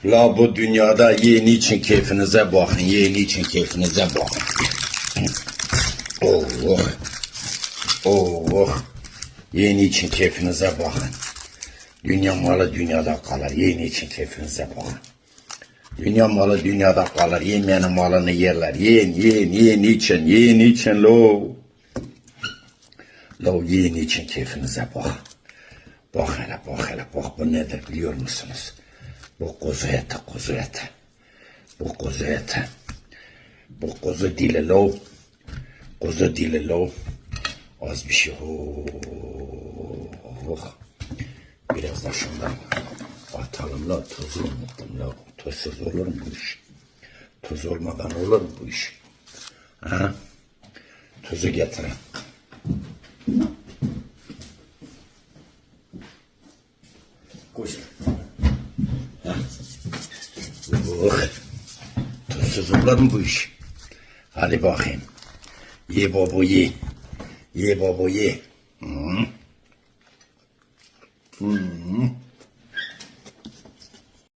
La bu dünyada yiyin için keyfinize bakın. Yiyin için keyfinize bakın. Oh oh. Oh oh. Yiyin için keyfinize bakın. Dünya malı dünyada kalır. Yiyin için keyfinize bakın. Dünya malı dünyada kalır. Yemeyenin malını yerler. Yiyin için. Yiyin için lo. Lo yiyin için keyfinize bakın. Bak hele. Bak bu nedir biliyor musunuz? Bu kuzu eti. Bu kuzu eti. Bu kuzu dili lo. Kuzu dili lo. Az bir şey. Oh. Biraz da şundan atalım la. Tuzu unuttum la. Tuzsuz olur mu bu iş? Tuz olmadan olur mu bu iş? Ha? Tuzu getirin. Koş. Oh. Tuzsuz olur mu bu iş? Hadi bakayım. Ye baba ye. Ye baba ye. Hı.